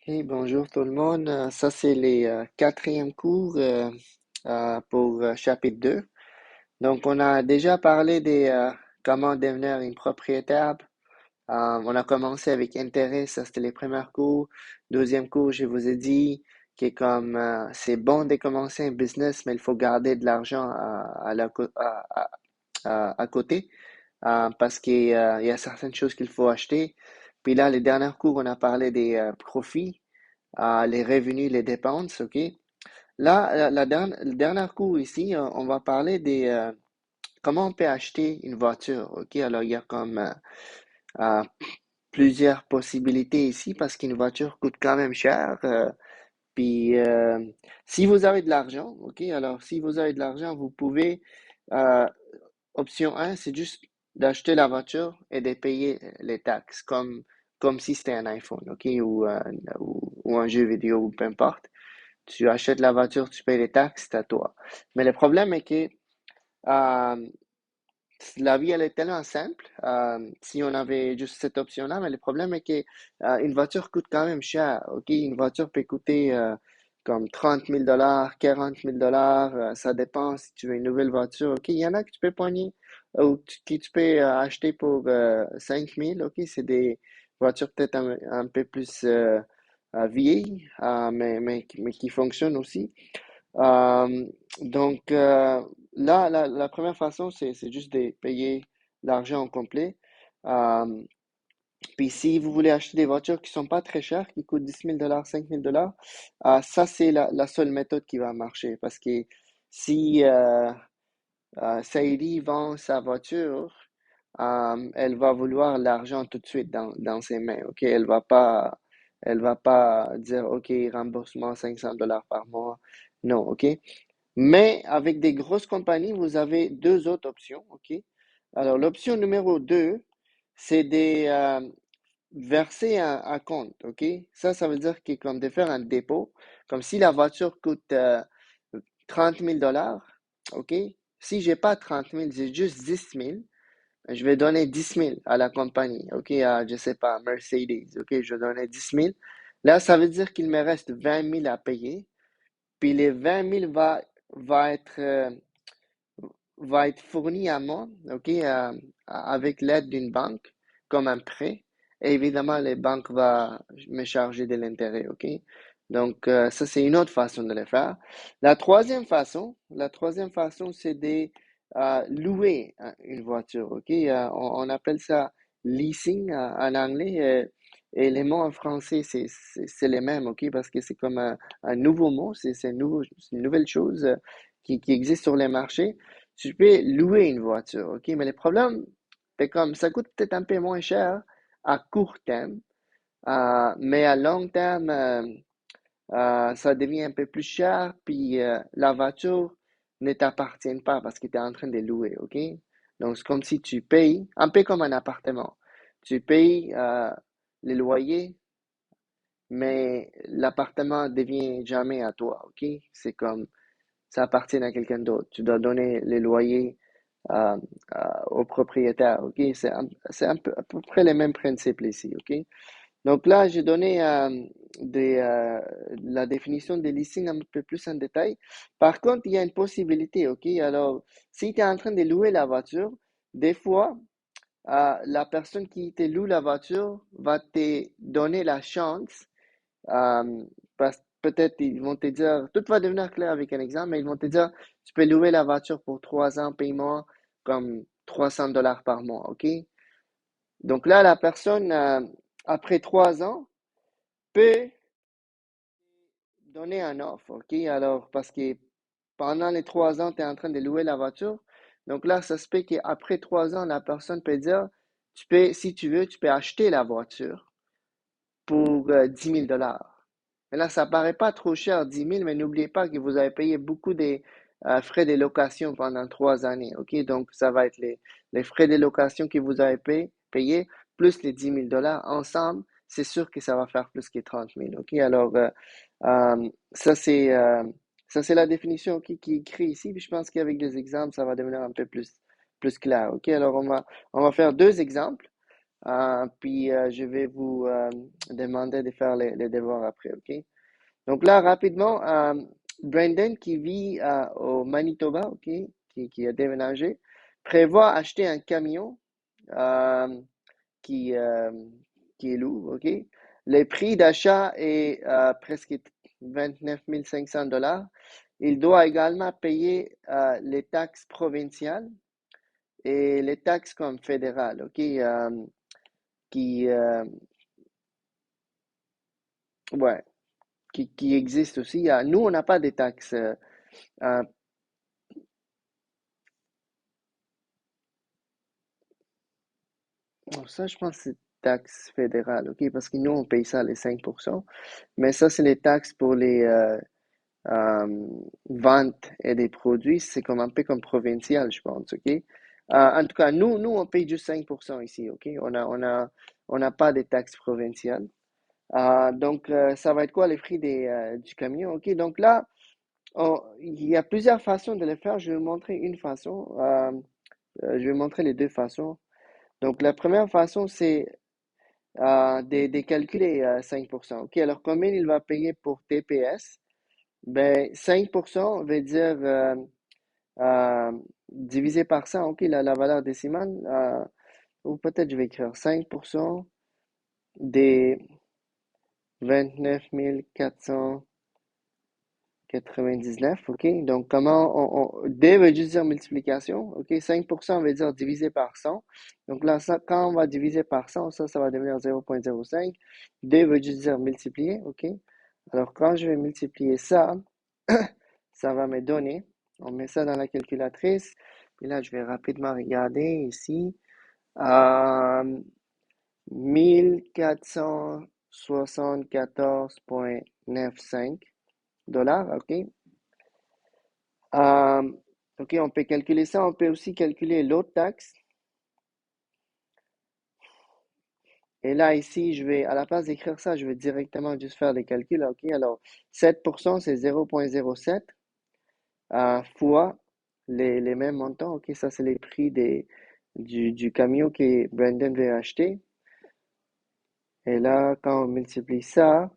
Hey, bonjour tout le monde. Ça, c'est les quatrièmes cours pour chapitre 2. Donc, on a déjà parlé des comment devenir une propriétaire. On a commencé avec intérêt, ça c'était les premiers cours. Deuxième cours, je vous ai dit que comme c'est bon de commencer un business, mais il faut garder de l'argent à côté parce qu'il y a certaines choses qu'il faut acheter. Puis là, les derniers cours, on a parlé des profits, les revenus, les dépenses, OK? Là, le dernier cours ici, on va parler des comment on peut acheter une voiture, OK? Alors, il y a comme euh, plusieurs possibilités ici parce qu'une voiture coûte quand même cher. Puis, si vous avez de l'argent, OK? Alors, si vous avez de l'argent, vous pouvez, euh, option un, c'est juste d'acheter la voiture et de payer les taxes comme si c'était un iPhone, OK? Ou un jeu vidéo, ou peu importe. Tu achètes la voiture, tu payes les taxes, c'est à toi. Mais le problème est que euh, la vie, elle est tellement simple si on avait juste cette option-là, mais le problème est que une voiture coûte quand même cher, OK? Une voiture peut coûter comme 30 000 $, 40 000 $, ça dépend si tu veux une nouvelle voiture, OK? Il y en a que tu peux pogner ou que tu peux acheter pour 5 000, OK? C'est des voitures peut-être un peu plus vieilles, mais qui fonctionnent aussi. Euh, donc là, la première façon, c'est juste de payer l'argent au complet. Euh, Puis si vous voulez acheter des voitures qui sont pas très chères, qui coûtent 10 000 $, 5 000 $, ça c'est la seule méthode qui va marcher. Parce que si Saïdi vend sa voiture, elle va vouloir l'argent tout de suite dans ses mains. Ok, elle va pas dire ok, rembourse-moi 500 $ par mois. Non, ok. Mais avec des grosses compagnies, vous avez deux autres options, OK? Alors, l'option numéro 2, c'est de verser un compte, OK? Ça veut dire que comme de faire un dépôt, comme si la voiture coûte 30 000 $, OK? Si j'ai pas 30 000, j'ai juste 10 000, je vais donner 10 000 à la compagnie, OK? Je sais pas, Mercedes, OK? Je vais donner 10 000. Là, ça veut dire qu'il me reste 20 000 à payer. Puis les 20 000 va être, euh, va être fourni à moi, OK, avec l'aide d'une banque, comme un prêt. Et évidemment, les banques vont me charger de l'intérêt, OK? Donc, ça, c'est une autre façon de le faire. La troisième façon, c'est de louer une voiture, OK? On appelle ça leasing en anglais. Et les mots en français, c'est les mêmes, OK? Parce que c'est comme un nouveau mot, c'est une nouvelle chose qui existe sur les marchés. Tu peux louer une voiture, OK? Mais le problème, c'est comme ça coûte peut-être un peu moins cher à court terme, mais à long terme, ça devient un peu plus cher, puis la voiture ne t'appartient pas parce que tu es en train de louer, OK? Donc, c'est comme si tu payes, un peu comme un appartement. Tu payes les loyers, mais l'appartement devient jamais à toi, OK? C'est comme ça appartient à quelqu'un d'autre. Tu dois donner les loyers euh, au propriétaire, OK? C'est à peu près les mêmes principes ici, OK? Donc là, j'ai donné la définition de leasing un peu plus en détail. Par contre, il y a une possibilité, OK? Alors, si tu es en train de louer la voiture, des fois, la personne qui te loue la voiture va te donner la chance parce peut-être ils vont te dire, tout va devenir clair avec un exemple, mais ils vont te dire, tu peux louer la voiture pour 3 ans, paiement comme 300 $ par mois, OK? Donc là, la personne, après 3 ans, peut donner un offre, OK? Alors, parce que pendant les 3 ans, tu es en train de louer la voiture. Donc là, ça se peut qu'après 3 ans, la personne peut dire, si tu veux, tu peux acheter la voiture pour 10 000 $. Mais là, ça paraît pas trop cher, 10 000, mais n'oubliez pas que vous avez payé beaucoup des frais de location pendant 3 années, OK? Donc, ça va être les frais de location que vous avez payés plus les 10 000 $ ensemble, c'est sûr que ça va faire plus que 30 000, OK? Alors, ça, c'est la définition qui est écrite ici, puis je pense qu'avec des exemples, ça va devenir un peu plus clair, OK? Alors, on va faire deux exemples. Puis je vais vous demander de faire les devoirs après, ok? Donc là, rapidement, Brandon qui vit au Manitoba, ok, qui a déménagé, prévoit acheter un camion euh, qui, euh, qui est lourd, ok? Le prix d'achat est presque 29 500 $. Il doit également payer les taxes provinciales et les taxes comme fédérales, ok? Qui, ouais, qui existent aussi. Nous, on n'a pas de taxes. Euh, Ça, je pense que c'est taxes fédérales, ok? Parce que nous, on paye ça les 5%. Mais ça, c'est les taxes pour les euh, ventes et des produits. C'est comme un peu comme provincial, je pense, ok? En tout cas, nous, on paye juste 5% ici, ok? On n'a pas de taxes provinciales. Donc, ça va être quoi les prix du camion, ok? Donc là, il y a plusieurs façons de le faire. Je vais vous montrer une façon. Je vais montrer les deux façons. Donc, la première façon, c'est de calculer 5%. OK, alors combien il va payer pour TPS? Ben, 5% veut dire euh, divisé par 100, OK, la valeur décimale. Ou peut-être je vais écrire 5% des 29 499, OK? Donc, D veut juste dire multiplication, OK? 5% veut dire divisé par 100. Donc là, ça, quand on va diviser par 100, ça va devenir 0,05. D veut juste dire multiplier, OK? Alors, quand je vais multiplier ça, ça va me donner, on met ça dans la calculatrice, et là, je vais rapidement regarder ici, euh, 1474,95 $, OK? Euh, OK, on peut calculer ça. On peut aussi calculer l'autre taxe. Et là, ici, à la place d'écrire ça, je vais directement juste faire des calculs. OK, alors 7%, c'est 0,07 fois les mêmes montants. OK, ça, c'est les prix du camion que Brandon veut acheter. Et là, quand on multiplie ça,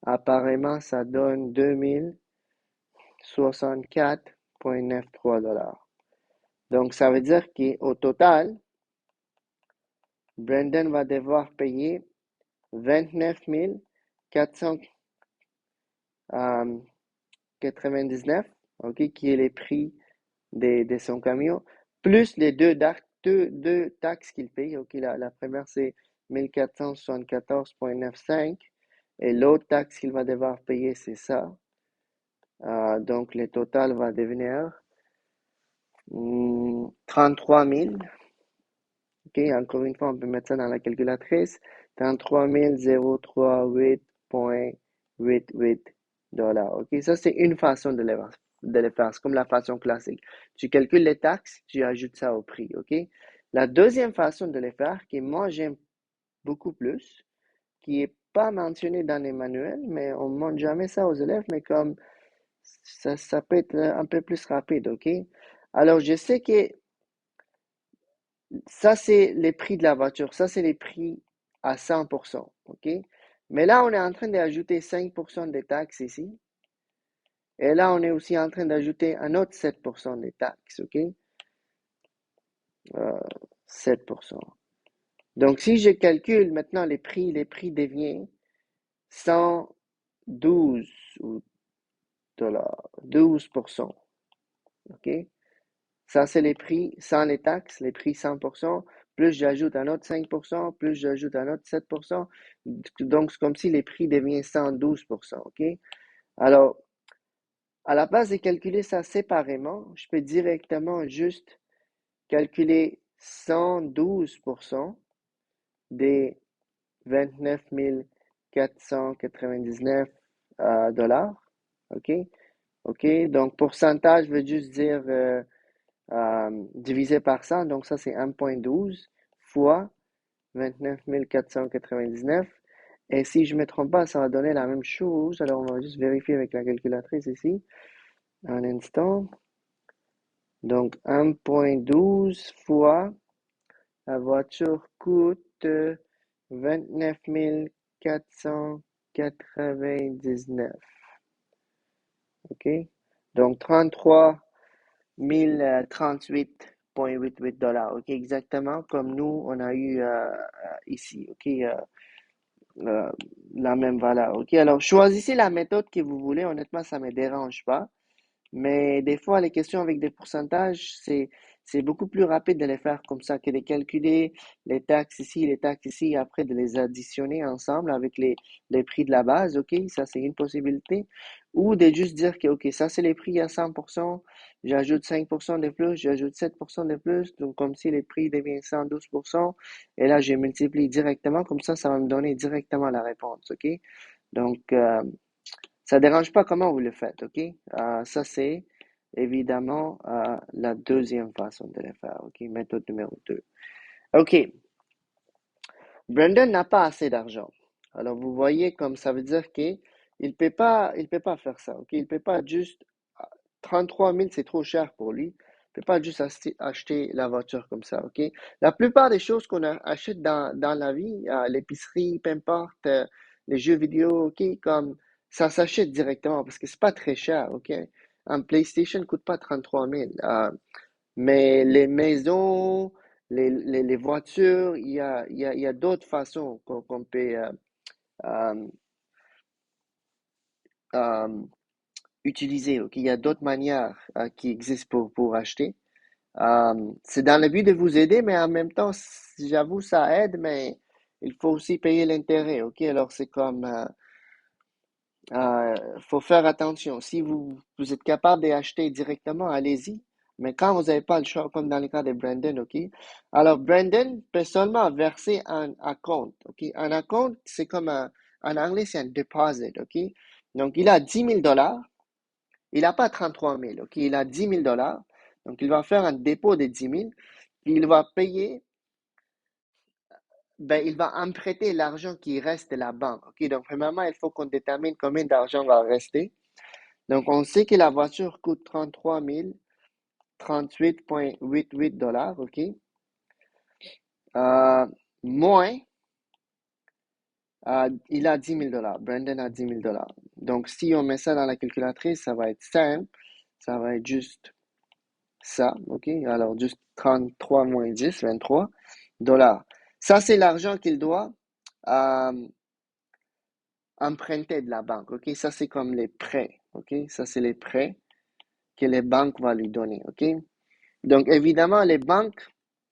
apparemment, ça donne 2064,93 $. Donc, ça veut dire qu'au total, Brandon va devoir payer 29 499, ok, qui est le prix de son camion, plus les deux taxes qu'il paye. Ok, la première, c'est 1474,95 et l'autre taxe qu'il va devoir payer, c'est ça. Donc, le total va devenir 33 000. OK, encore une fois, on peut mettre ça dans la calculatrice. 33 038,88 $. OK, ça, c'est une façon de le faire. C'est comme la façon classique. Tu calcules les taxes, tu ajoutes ça au prix. OK? La deuxième façon de le faire, que moi, j'aime beaucoup plus, qui est pas mentionnée dans les manuels, mais on ne montre jamais ça aux élèves, mais comme ça peut être un peu plus rapide. OK? Alors, je sais que ça, c'est les prix de la voiture. Ça, c'est les prix à 100%. OK? Mais là, on est en train d'ajouter 5% des taxes ici. Et là, on est aussi en train d'ajouter un autre 7% des taxes. OK? 7%. Donc, si je calcule maintenant les prix deviennent 112 dollars, 12%. OK? Ça, c'est les prix sans les taxes, les prix 100%. Plus j'ajoute un autre 5%, plus j'ajoute un autre 7%. Donc, c'est comme si les prix deviennent 112%. OK? Alors, à la place de calculer ça séparément, je peux directement juste calculer 112% des 29 499 dollars. OK? OK? Donc, pourcentage veut juste dire divisé par 100, donc ça c'est 1,12 fois 29 499. Et si je ne me trompe pas, ça va donner la même chose. Alors on va juste vérifier avec la calculatrice ici. Un instant. Donc 1,12 fois la voiture coûte 29 499. OK? Donc, 38,88 $. OK? Exactement comme nous, on a eu ici. OK? Euh, la même valeur. OK? Alors, choisissez la méthode que vous voulez. Honnêtement, ça ne me dérange pas. Mais des fois, les questions avec des pourcentages, c'est beaucoup plus rapide de les faire comme ça que de calculer les taxes ici, les taxes ici, et après de les additionner ensemble avec les prix de la base. OK, ça c'est une possibilité. Ou de juste dire que, OK, ça c'est les prix à 100%, j'ajoute 5% de plus, j'ajoute 7% de plus, donc comme si les prix deviennent 112%, et là je multiplie directement, comme ça va me donner directement la réponse. OK? Donc, ça dérange pas comment vous le faites, OK? Ça, c'est évidemment la deuxième façon de le faire, OK? Méthode numéro 2. OK. Brandon n'a pas assez d'argent. Alors, vous voyez comme ça veut dire qu'il il peut pas faire ça, OK? Il peut pas juste 33 000, c'est trop cher pour lui. Il peut pas juste acheter la voiture comme ça, OK? La plupart des choses qu'on achète dans la vie, l'épicerie, peu importe, les jeux vidéo, OK? Comme ça s'achète directement parce que c'est pas très cher, OK? Un PlayStation coûte pas 33 000. Mais les maisons, les voitures, il y a d'autres façons qu'on peut euh, euh, utiliser, OK? Il y a d'autres manières qui existent pour acheter. C'est dans le but de vous aider, mais en même temps, j'avoue, ça aide, mais il faut aussi payer l'intérêt, OK? Alors, c'est comme, faut faire attention. Si vous êtes capable d'acheter directement, allez-y. Mais quand vous n'avez pas le choix, comme dans le cas de Brandon, OK? Alors, Brandon peut seulement verser un compte, OK? Un compte, c'est comme en anglais, c'est un deposit, OK? Donc, il a 10 000 $. Il n'a pas 33 000, OK? Il a 10 000 $. Donc, il va faire un dépôt de 10 000, puis il va payer, ben, il va emprunter l'argent qui reste de la banque, OK? Donc, premièrement, il faut qu'on détermine combien d'argent va rester. Donc, on sait que la voiture coûte 33 038,88 $, OK? Euh, moins, il a 10 000 $. Brandon a 10 000 $. Donc, si on met ça dans la calculatrice, ça va être simple. Ça va être juste ça, OK? Alors, juste 33 moins 10, 23 $. Ça, c'est l'argent qu'il doit euh, emprunter de la banque, OK? Ça, c'est comme les prêts, OK? Ça, c'est les prêts que les banques vont lui donner, OK? Donc, évidemment, les banques,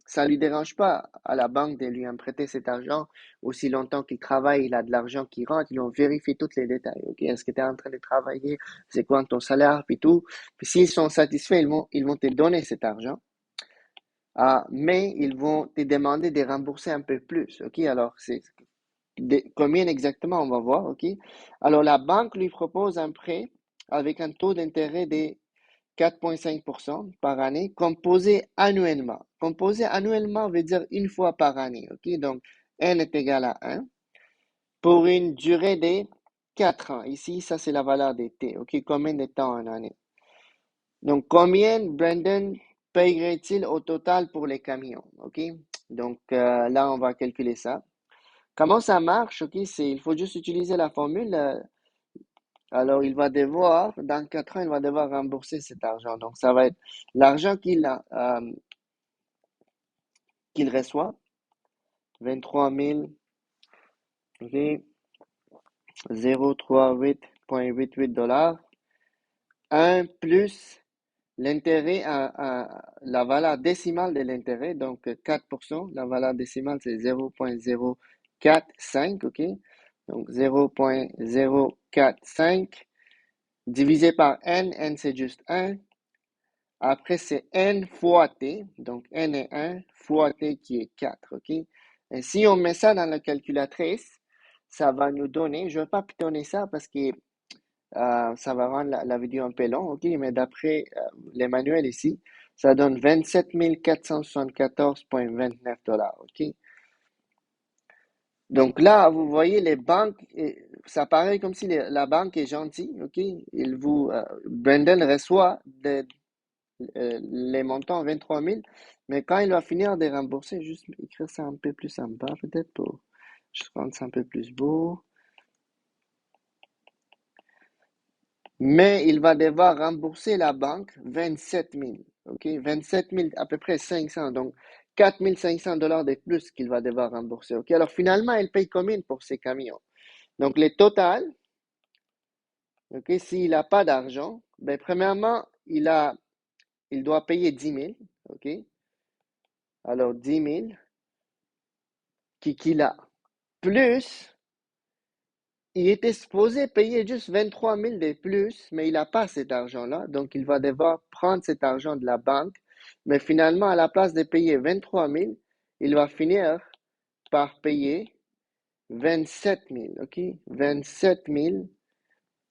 ça ne lui dérange pas à la banque de lui emprunter cet argent aussi longtemps qu'il travaille, il a de l'argent qui rentre, ils vont vérifier tous les détails. OK, est-ce que tu es en train de travailler? C'est quoi ton salaire? Puis tout. Puis s'ils sont satisfaits, ils vont te donner cet argent. Mais ils vont te demander de rembourser un peu plus. OK, alors c'est combien exactement, on va voir. OK, alors la banque lui propose un prêt avec un taux d'intérêt de 4,5% par année, composé annuellement. Composé annuellement veut dire une fois par année, OK? Donc, n est égal à 1 pour une durée de 4 ans. Ici, ça, c'est la valeur des t, OK? Combien de temps en année? Donc, combien Brandon payerait-il au total pour les camions, OK? Donc, là, on va calculer ça. Comment ça marche, OK? Il faut juste utiliser la formule. Alors, il va devoir, dans 4 ans, il va devoir rembourser cet argent. Donc, ça va être l'argent qu'il reçoit, 23 000, OK, 038,88 $, 1 plus l'intérêt la valeur décimale de l'intérêt, donc 4%. La valeur décimale, c'est 0,045, OK? Donc, 0,045 divisé par n c'est juste 1. Après, c'est n fois t. Donc, n est 1 fois t qui est 4. OK? Et si on met ça dans la calculatrice, ça va nous donner, je ne vais pas pitonner ça parce que ça va rendre la vidéo un peu long, OK? Mais d'après les manuels ici, ça donne 27 474,29 $. OK? Donc là, vous voyez, les banques, ça paraît comme si la banque est gentille, OK? Brandon reçoit les montants 23 000, mais quand il va finir de rembourser, juste écrire ça un peu plus en bas, peut-être pour je rendre ça un peu plus beau. Mais il va devoir rembourser la banque 27 000, ok? 27 000, à peu près 500, donc 4 500 dollars de plus qu'il va devoir rembourser, ok? Alors finalement, il paye combien pour ses camions? Donc le total, ok, s'il n'a pas d'argent, ben premièrement, il doit payer 10 000, ok? Alors 10 000 qu'il a, plus il était supposé payer juste 23 000 de plus, mais il n'a pas cet argent-là. Donc, il va devoir prendre cet argent de la banque. Mais finalement, à la place de payer 23 000, il va finir par payer 27 000. OK? 27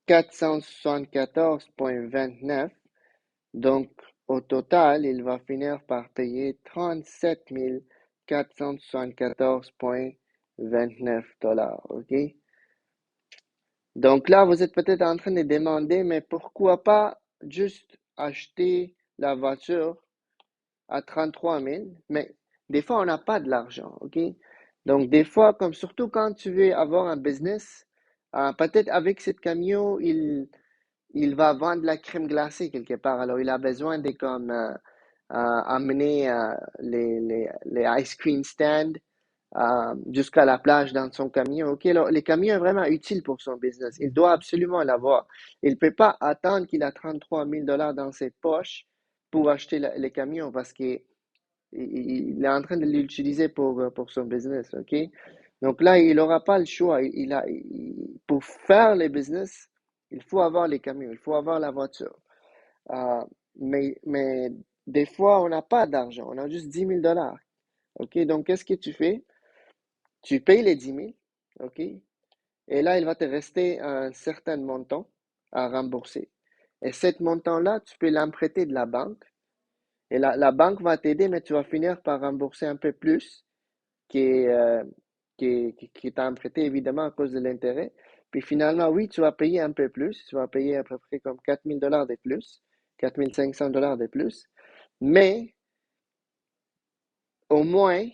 474,29. Donc, au total, il va finir par payer 37 474,29 dollars. OK? Donc là, vous êtes peut-être en train de demander, mais pourquoi pas juste acheter la voiture à 33 000? Mais des fois, on n'a pas de l'argent, OK? Donc des fois, comme surtout quand tu veux avoir un business, peut-être avec ce camion, il va vendre la crème glacée quelque part. Alors il a besoin de comme amener les ice cream stands jusqu'à la plage dans son camion. OK, alors, le camion est vraiment utile pour son business. Il doit absolument l'avoir. Il ne peut pas attendre qu'il a 33 000 dollars dans ses poches pour acheter le camion parce qu'il il est en train de l'utiliser pour son business. OK? Donc là, il n'aura pas le choix. Pour faire le business, il faut avoir les camions, il faut avoir la voiture. Euh, mais des fois, on n'a pas d'argent. On a juste 10 000 dollars. OK? Donc, qu'est-ce que tu fais? Tu payes les 10 000, OK? Et là, il va te rester un certain montant à rembourser. Et cet montant-là, tu peux l'emprunter de la banque. Et la banque va t'aider, mais tu vas finir par rembourser un peu plus qui est, euh, qui t'a emprunté, évidemment, à cause de l'intérêt. Puis finalement, oui, tu vas payer un peu plus. Tu vas payer à peu près comme 4 000 dollars de plus, 4 500 dollars de plus. Mais au moins,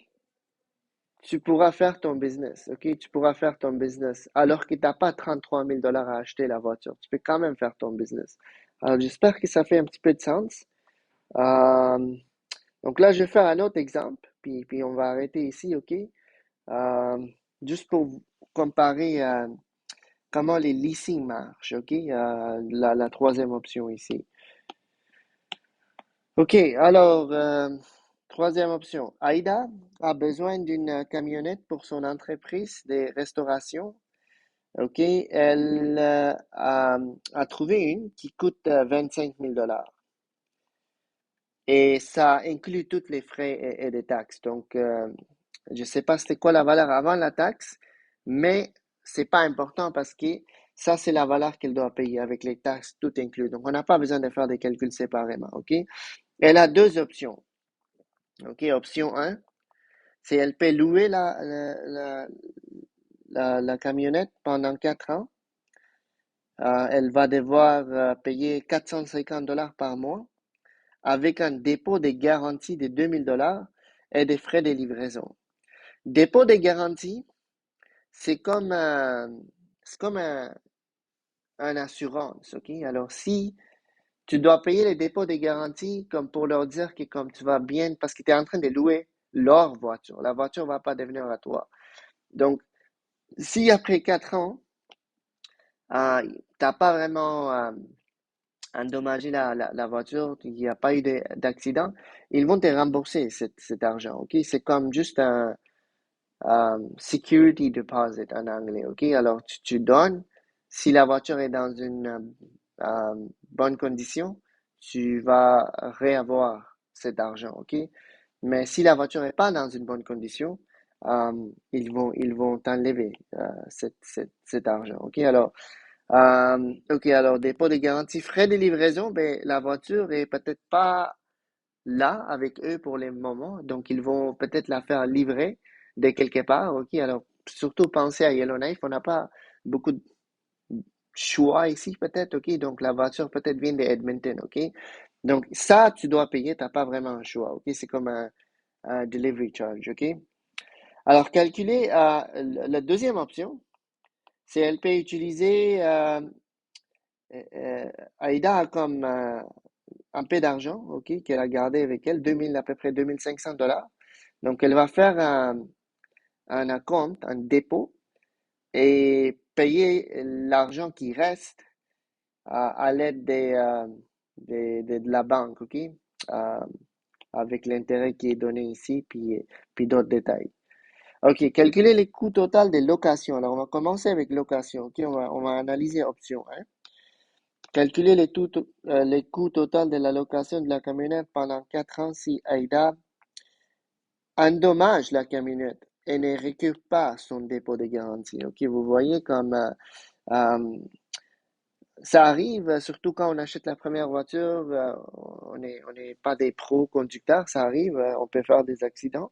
tu pourras faire ton business, ok? Tu pourras faire ton business alors que tu n'as pas 33 000 dollars à acheter la voiture. Tu peux quand même faire ton business. Alors, j'espère que ça fait un petit peu de sens. Euh, donc là, je vais faire un autre exemple, puis on va arrêter ici, ok? Juste pour comparer comment les leasing marchent, ok? La troisième option ici. Ok, alors, troisième option. Aïda a besoin d'une camionnette pour son entreprise de restauration. Ok, elle a trouvé une qui coûte 25 000 dollars. Et ça inclut tous les frais et les taxes. Donc, je ne sais pas c'était quoi la valeur avant la taxe, mais c'est pas important parce que ça, c'est la valeur qu'elle doit payer avec les taxes, tout inclus. Donc, on n'a pas besoin de faire des calculs séparément. Ok, elle a deux options. Ok, option un, c'est elle peut louer la camionnette pendant 4 ans. Elle va devoir payer 450 dollars par mois avec un dépôt de garantie de 2000 dollars et des frais de livraison. Dépôt de garantie, c'est comme un assurance, ok? Alors, si tu dois payer les dépôts de garantie comme pour leur dire que comme tu vas bien, parce que tu es en train de louer leur voiture, la voiture ne va pas devenir à toi. Donc, si après 4 ans, tu n'as pas vraiment endommagé la voiture, il n'y a pas eu d'accident, ils vont te rembourser cet argent, ok? C'est comme juste un security deposit en anglais, ok? Alors, tu donnes, si la voiture est dans une bonne condition, tu vas réavoir cet argent, ok? Mais si la voiture n'est pas dans une bonne condition, ils vont t'enlever cet argent, ok? Alors, dépôt de garantie, frais de livraison, ben, la voiture est peut-être pas là avec eux pour le moment, donc ils vont peut-être la faire livrer de quelque part, ok? Alors, surtout pensez à Yellowknife, on n'a pas beaucoup de choix ici peut-être, ok? Donc la voiture peut-être vient de Edmonton, ok? Donc, ça, tu dois payer, tu n'as pas vraiment un choix, OK? C'est comme un delivery charge, OK? Alors, calculer la deuxième option, c'est elle peut utiliser, Aïda a comme un peu d'argent, OK, qu'elle a gardé avec elle, 2000, à peu près 2500 $. Donc, elle va faire un acompte, un dépôt, et payer l'argent qui reste à l'aide de la banque, OK? Euh, avec l'intérêt qui est donné ici, puis d'autres détails. OK, calculer les coûts totaux des locations. Alors, on va commencer avec location, OK? On va analyser option 1. Calculer les coûts totaux de la location de la camionnette pendant 4 ans si Aïda endommage la camionnette et ne récupère pas son dépôt de garantie. OK, vous voyez comme euh, ça arrive, surtout quand on achète la première voiture, on n'est pas des pros conducteurs, ça arrive, on peut faire des accidents.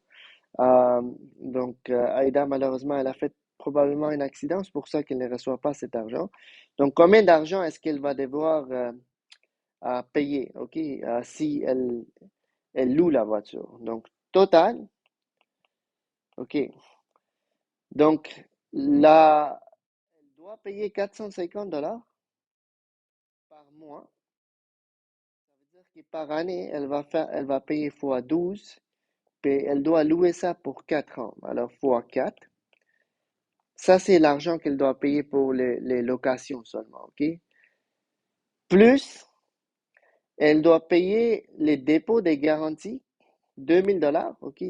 Euh, donc, Aïda, malheureusement, elle a fait probablement un accident, c'est pour ça qu'elle ne reçoit pas cet argent. Donc, combien d'argent est-ce qu'elle va devoir payer, OK, si elle loue la voiture? Donc, total, OK. Donc, elle doit payer 450 $ par mois. Ça veut dire que par année, elle va payer fois 12, puis elle doit louer ça pour 4 ans. Alors, fois 4. Ça, c'est l'argent qu'elle doit payer pour les locations seulement, OK? Plus, elle doit payer les dépôts des garanties, 2000 $, OK?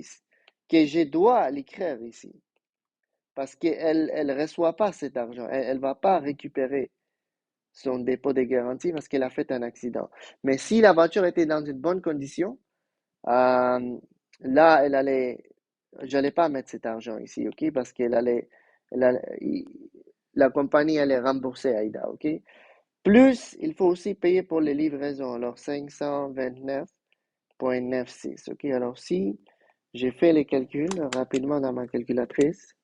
Que je dois l'écrire ici. Parce qu'elle ne reçoit pas cet argent. Elle ne va pas récupérer son dépôt de garantie parce qu'elle a fait un accident. Mais si la voiture était dans une bonne condition, euh, là, j'allais pas mettre cet argent ici, OK? Parce la compagnie allait rembourser Aïda, OK? Plus, il faut aussi payer pour les livraisons. Alors, 529,96, OK? Alors, si j'ai fait les calculs rapidement dans ma calculatrice,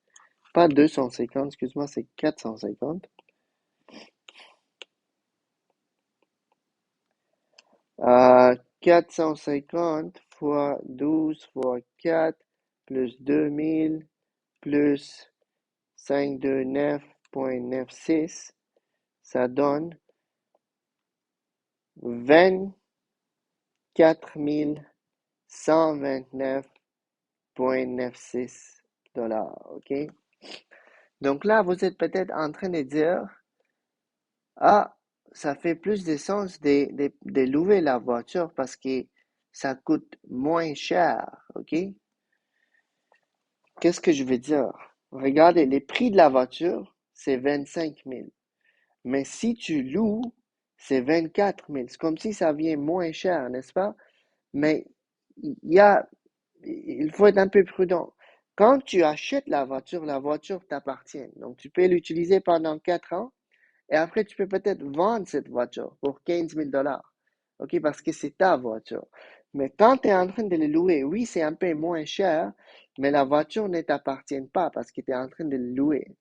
pas 250, excuse-moi, c'est 450. 450 fois 12 fois 4 plus 2000 plus 529,96, ça donne 24 129,96 $. OK? Donc là, vous êtes peut-être en train de dire, ah, ça fait plus de sens de louer la voiture parce que ça coûte moins cher. OK? Qu'est-ce que je veux dire? Regardez, les prix de la voiture, c'est 25 000. Mais si tu loues, c'est 24 000. C'est comme si ça vient moins cher, n'est-ce pas? Mais il y a, il faut être un peu prudent. Quand tu achètes la voiture t'appartient. Donc, tu peux l'utiliser pendant 4 ans et après, tu peux peut-être vendre cette voiture pour 15 000 $. OK? Parce que c'est ta voiture. Mais quand tu es en train de le louer, oui, c'est un peu moins cher, mais la voiture ne t'appartient pas parce que tu es en train de le louer.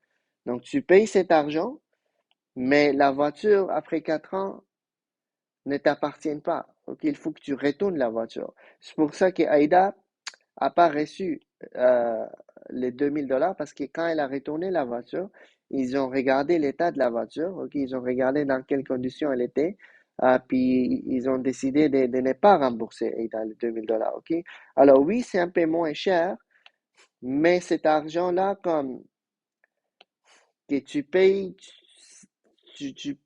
Donc, tu payes cet argent, mais la voiture, après 4 ans, ne t'appartient pas. OK? Il faut que tu retournes la voiture. C'est pour ça que Aïda n'a pas reçu euh, les 2000 $ parce que quand elle a retourné la voiture, ils ont regardé l'état de la voiture, ok, ils ont regardé dans quelles conditions elle était, puis ils ont décidé de ne pas rembourser Aïda les 2000 $, ok. Alors oui, c'est un peu moins cher, mais cet argent-là, comme que tu payes, tu, tu,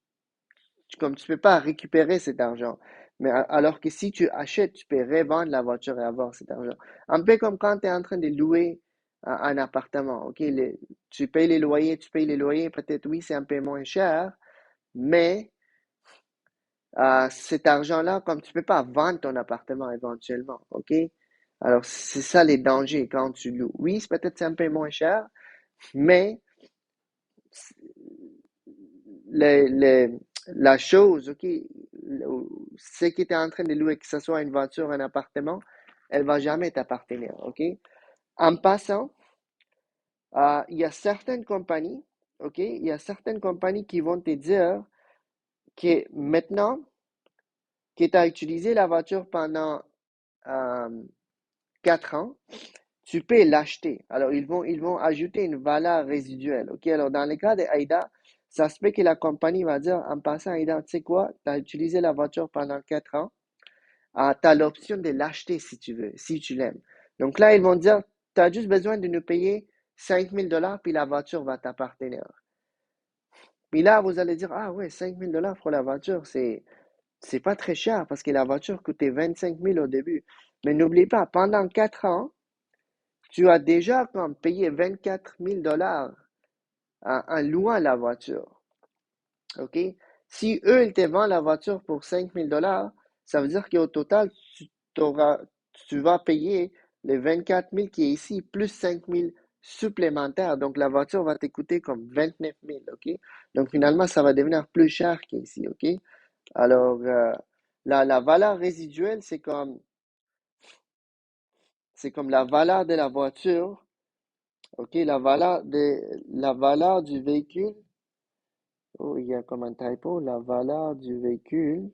comme tu peux pas récupérer cet argent. Mais alors que si tu achètes, tu peux revendre la voiture et avoir cet argent. Un peu comme quand tu es en train de louer un appartement. Ok, tu payes les loyers, peut-être oui, c'est un peu moins cher, mais cet argent-là, comme tu peux pas vendre ton appartement éventuellement. Ok, alors c'est ça les dangers quand tu loues. Oui, peut-être c'est un peu moins cher, mais le- le- la chose, OK, ce qui était en train de louer, que ce soit une voiture, un appartement, elle va jamais t'appartenir, OK? En passant, il y a certaines compagnies, OK, il y a certaines compagnies qui vont te dire que maintenant, que tu as utilisé la voiture pendant euh, 4 ans, tu peux l'acheter. Alors, ils vont ajouter une valeur résiduelle. OK? Alors, dans le cas de AIDA, ça se peut que la compagnie va dire, en passant, AIDA, tu sais quoi? Tu as utilisé la voiture pendant 4 ans. Tu as l'option de l'acheter si tu veux, si tu l'aimes. Donc là, ils vont dire, tu as juste besoin de nous payer 5 000 $, puis la voiture va t'appartenir. Puis là, vous allez dire, ah ouais, 5 000 $ pour la voiture, c'est pas très cher parce que la voiture coûtait 25 000 au début. Mais n'oublie pas, pendant 4 ans, tu as déjà comme payé 24 000 $ en louant la voiture. OK? Si eux, ils te vendent la voiture pour 5 000 $, ça veut dire qu'au total, tu vas payer les 24 000 qui est ici, plus 5 000 supplémentaires. Donc, la voiture va te coûter comme 29 000. OK? Donc, finalement, ça va devenir plus cher qu'ici. OK? Alors, la valeur résiduelle, c'est comme la valeur de la voiture. OK? La valeur du véhicule. Oh, il y a comme un typo. La valeur du véhicule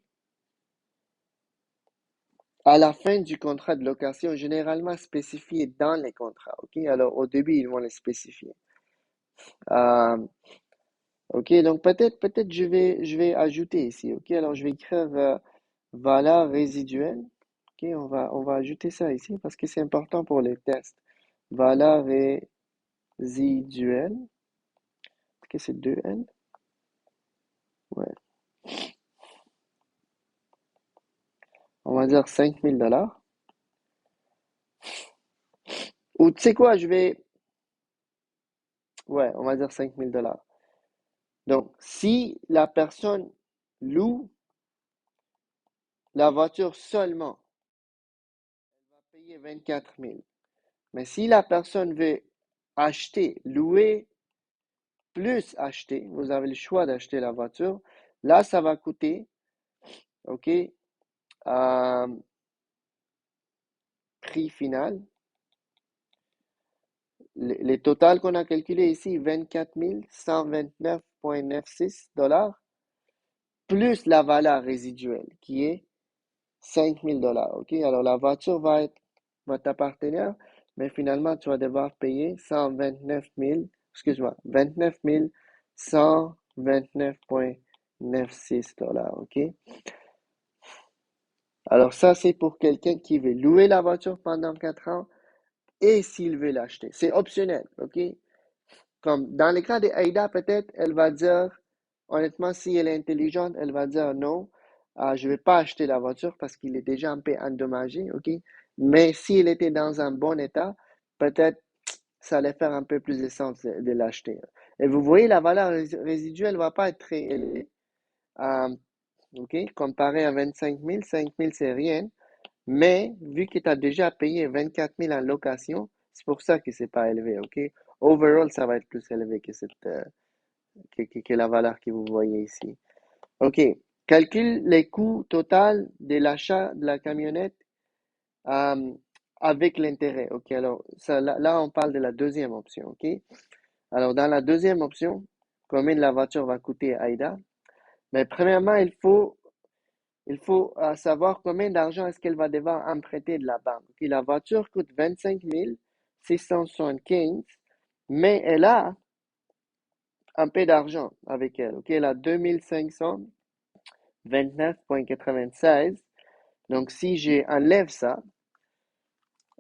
à la fin du contrat de location, généralement spécifié dans les contrats. OK? Alors, au début, ils vont les spécifier. Euh, OK? Donc, peut-être je vais ajouter ici. OK? Alors, je vais écrire valeur résiduelle. OK? On va ajouter ça ici parce que c'est important pour les tests. Valeur résiduelle. OK, c'est 2N. Ouais. On va dire 5 000 $. Ou tu sais quoi, ouais, on va dire 5 000 $. Donc, si la personne loue la voiture seulement, elle va payer 24 000. Mais si la personne veut acheter, louer, plus acheter, vous avez le choix d'acheter la voiture, là, ça va coûter, OK, prix final. Les totales qu'on a calculé ici, 24 129,96 $, plus la valeur résiduelle, qui est 5 000 $. OK? Alors, la voiture va t'appartenir, mais finalement, tu vas devoir payer 129 000, excuse-moi, 29 129,96 $. OK? Alors, ça, c'est pour quelqu'un qui veut louer la voiture pendant 4 ans et s'il veut l'acheter. C'est optionnel. OK? Comme dans le cas de Aïda, peut-être, elle va dire, honnêtement, si elle est intelligente, elle va dire non, je ne vais pas acheter la voiture parce qu'il est déjà un peu endommagé, ok? Mais s'il était dans un bon état, peut-être ça allait faire un peu plus de sens de l'acheter. Et vous voyez, la valeur résiduelle ne va pas être très élevée, euh, ok? Comparé à 25 000, 5 000, c'est rien. Mais vu que tu as déjà payé 24 000 en location, c'est pour ça que c'est pas élevé, ok? Overall, ça va être plus élevé que la valeur que vous voyez ici. Ok. Calcule les coûts total de l'achat de la camionnette euh, avec l'intérêt. Ok. Alors, ça, là, on parle de la deuxième option. Ok. Alors, dans la deuxième option, combien la voiture va coûter à Aïda? Mais premièrement, il faut savoir combien d'argent est-ce qu'elle va devoir emprunter de la banque. Ok, la voiture coûte 25 675, mais elle a un peu d'argent avec elle. Ok, elle a 2529,96. Donc, si j'enlève ça,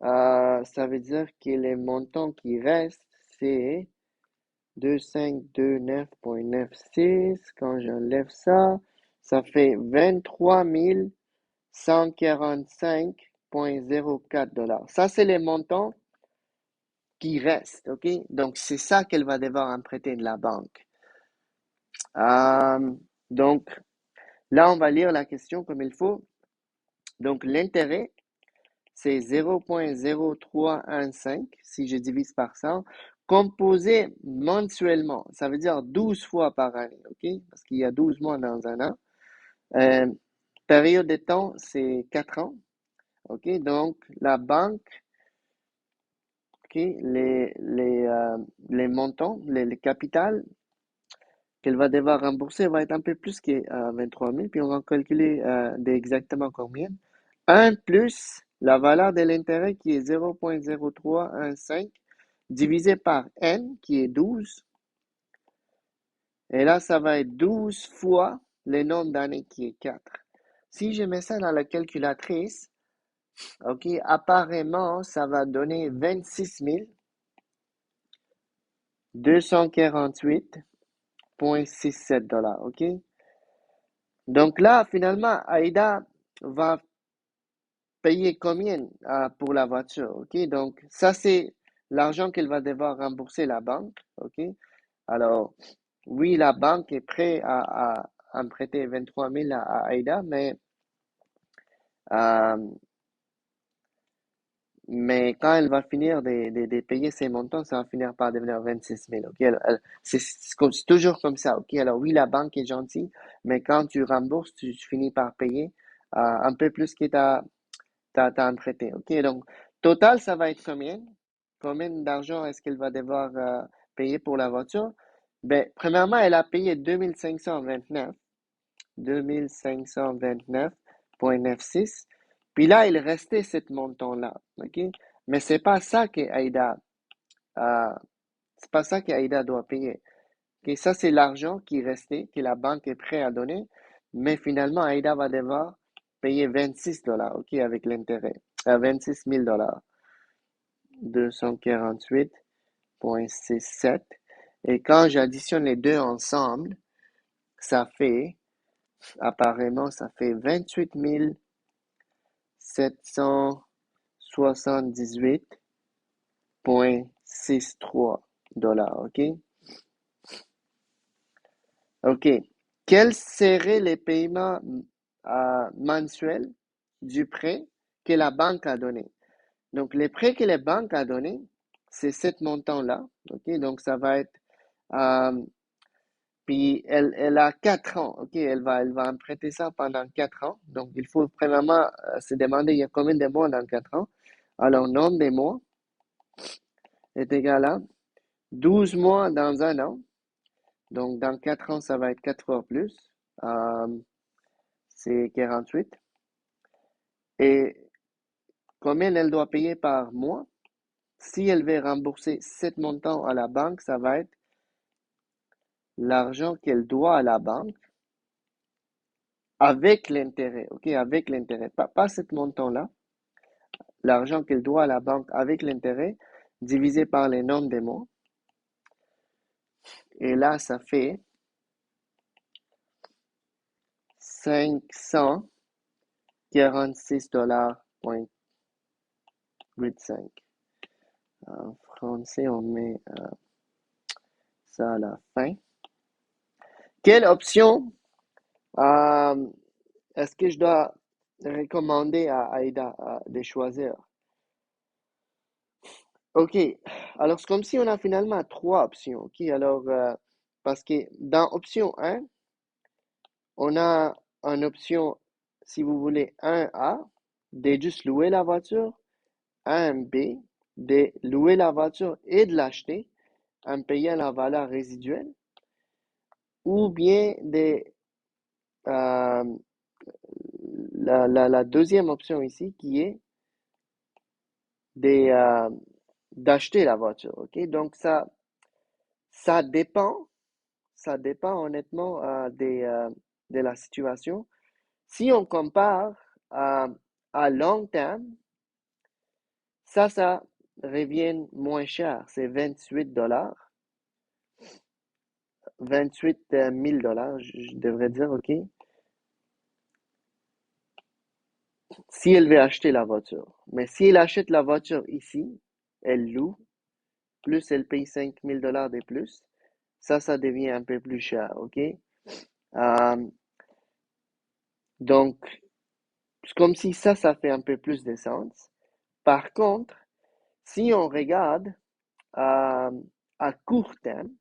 ça veut dire que les montants qui restent, c'est 2529,96. Quand j'enlève ça, ça fait 23 145,04 $. Ça, c'est les montants qui restent, OK? Donc, c'est ça qu'elle va devoir emprunter de la banque. Donc, là, on va lire la question comme il faut. Donc, l'intérêt, c'est 0,0315 si je divise par 100, composé mensuellement. Ça veut dire 12 fois par année, OK? Parce qu'il y a 12 mois dans un an. Euh, Période de temps, c'est 4 ans, OK? Donc, la banque, OK, les montants, les capitales, qu'elle va devoir rembourser va être un peu plus que 23 000, puis on va calculer exactement combien. 1 plus la valeur de l'intérêt qui est 0,0315 divisé par n qui est 12. Et là, ça va être 12 fois le nombre d'années qui est 4. Si je mets ça dans la calculatrice, ok, apparemment, ça va donner 26 248,67 $, ok? Donc là, finalement, Aïda va payer combien pour la voiture, ok? Donc, ça, c'est l'argent qu'elle va devoir rembourser la banque, ok? Alors, oui, la banque est prête à emprunter 23 000 à Aïda, euh, mais quand elle va finir de payer ses montants, ça va finir par devenir 26 000, ok? C'est toujours comme ça, ok? Alors oui, la banque est gentille, mais quand tu rembourses, tu finis par payer un peu plus que t'as emprunté, ok? Donc, total, ça va être combien? Combien d'argent est-ce qu'elle va devoir payer pour la voiture? Ben, premièrement, elle a payé 2529,96. Puis là, il restait ce montant-là, ok? Mais euh, c'est pas ça qu'Aïda doit payer. Ok? Ça, c'est l'argent qui restait, que la banque est prête à donner. Mais finalement, Aïda va devoir payer 26 dollars, ok, avec l'intérêt. 26 000 dollars. 248,67. Et quand j'additionne les deux ensemble, ça fait, apparemment, ça fait 28 778,63 dollars, ok? Ok. Quels seraient les paiements mensuels du prêt que la banque a donné? Donc, les prêts que la banque a donné, c'est ce montant-là, ok? Donc, ça va être euh, puis elle a 4 ans, ok? Elle va emprunter ça pendant 4 ans. Donc, il faut premièrement se demander il y a combien de mois dans 4 ans. Alors, nombre des mois est égal à 12 mois dans un an. Donc, dans 4 ans, ça va être 4 fois plus. Euh, c'est 48. Et combien elle doit payer par mois? Si elle veut rembourser 7 montants à la banque, ça va être l'argent qu'elle doit à la banque avec l'intérêt, ok? Avec l'intérêt, pas 7 montants-là. L'argent qu'elle doit à la banque avec l'intérêt divisé par le nombre de mois. Et là, ça fait 546 $,85. En français, on met ça à la fin. Quelle option euh, est-ce que je dois recommander à Aïda de choisir? Ok, alors c'est comme si on a finalement trois options. Ok, alors, parce que dans option 1, on a une option, si vous voulez, 1A, de juste louer la voiture, 1B, de louer la voiture et de l'acheter en payant la valeur résiduelle, ou bien euh, la deuxième option ici qui est de, d'acheter la voiture. Ok, donc ça dépend, ça dépend honnêtement de la situation. Si on compare à long terme, ça revient moins cher. C'est 28 $, 28 000 $, je devrais dire, OK? Si elle veut acheter la voiture. Mais si elle achète la voiture ici, elle loue, plus elle paye 5 000 $ de plus, ça devient un peu plus cher, OK? Euh, donc, c'est comme si ça fait un peu plus de sens. Par contre, si on regarde euh, à court terme,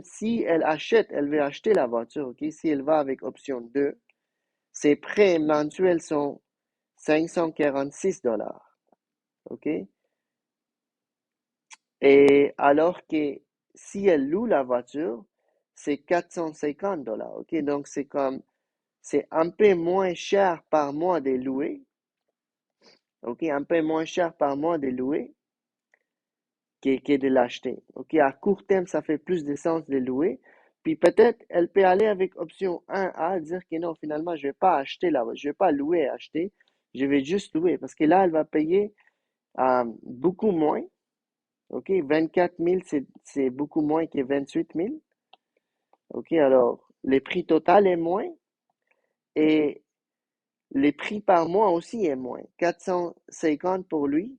si elle achète, elle veut acheter la voiture, ok? Si elle va avec option 2, ses prêts mensuels sont 546 $, ok? Et alors que si elle loue la voiture, c'est $450, ok? Donc, c'est un peu moins cher par mois de louer, ok? Un peu moins cher par mois de louer que de l'acheter, ok? À court terme, ça fait plus de sens de louer. Puis peut-être, elle peut aller avec option 1A, dire que non, finalement, je vais pas acheter là, je vais pas louer, acheter, je vais juste louer. Parce que là, elle va payer beaucoup moins, ok? 24 000, c'est beaucoup moins que 28 000. Ok, alors le prix total est moins et les prix par mois aussi est moins. 450 pour lui,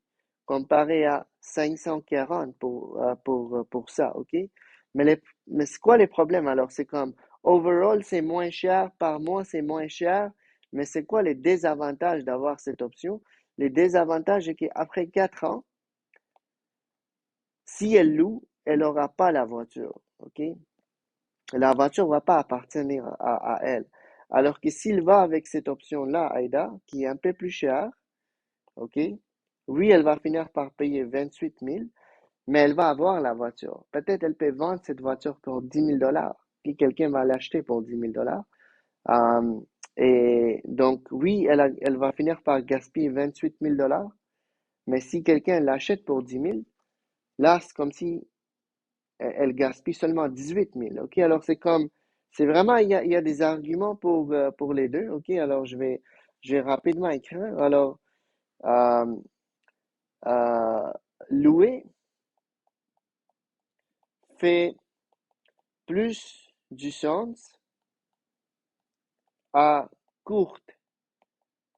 comparé à 540 pour ça, ok? Mais c'est quoi les problèmes alors? C'est comme, overall, c'est moins cher, par mois, c'est moins cher, mais c'est quoi les désavantages d'avoir cette option? Les désavantages, c'est qu'après 4 ans, si elle loue, elle n'aura pas la voiture, ok? La voiture ne va pas appartenir à elle. Alors que s'il va avec cette option-là, Aïda, qui est un peu plus chère, ok? Oui, elle va finir par payer 28 000, mais elle va avoir la voiture. Peut-être elle peut vendre cette voiture pour 10 000 $, puis quelqu'un va l'acheter pour 10 000 $. Et donc, oui, elle va finir par gaspiller 28 000 $, mais si quelqu'un l'achète pour 10 000, là, c'est comme si elle gaspille seulement 18 000. OK? Alors, c'est vraiment, il y a des arguments pour les deux. OK? Alors, je vais rapidement écrire. Alors, euh, euh, louer fait plus du sens à court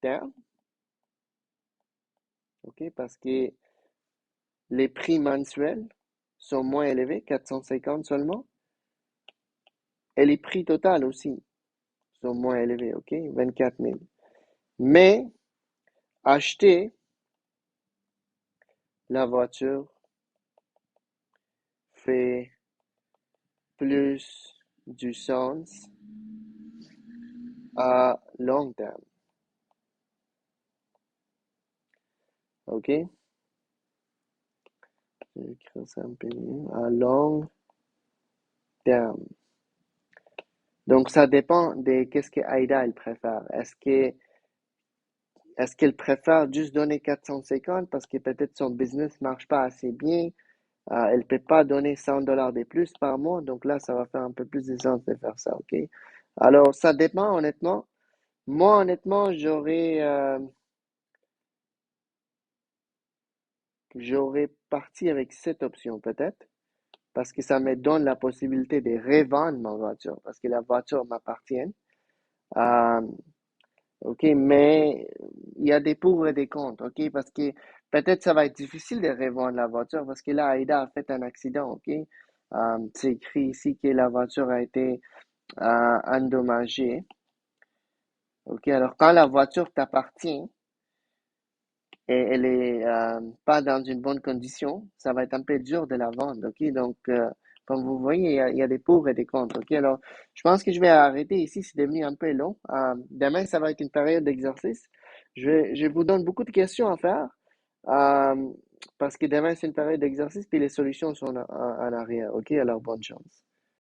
terme. OK? Parce que les prix mensuels sont moins élevés, 450 seulement. Et les prix total aussi sont moins élevés. OK? 24 000. Mais acheter la voiture fait plus du sens à long terme. OK? Je vais écrire ça un peu mieux. À long terme. Donc, ça dépend de qu'est-ce que Aïda elle préfère. Est-ce qu'elle préfère juste donner 450 parce que peut-être son business marche pas assez bien? Elle peut pas donner 100 $ de plus par mois. Donc là, ça va faire un peu plus de sens de faire ça. OK? Alors, ça dépend, honnêtement. Moi, honnêtement, j'aurais parti avec cette option peut-être, parce que ça me donne la possibilité de revendre ma voiture, parce que la voiture m'appartient. Euh, OK, mais il y a des pour et des contre, OK, parce que peut-être ça va être difficile de revendre la voiture, parce que là, Aïda a fait un accident, OK. C'est écrit ici que la voiture a été endommagée. OK, alors quand la voiture t'appartient, et elle est pas dans une bonne condition, ça va être un peu dur de la vendre, ok? Donc, comme vous voyez, il y a des pour et des contre, ok? Alors, je pense que je vais arrêter ici, c'est devenu un peu long. Demain, ça va être une période d'exercice. Je vous donne beaucoup de questions à faire, euh, parce que demain, c'est une période d'exercice, puis les solutions sont en arrière, ok? Alors, bonne chance.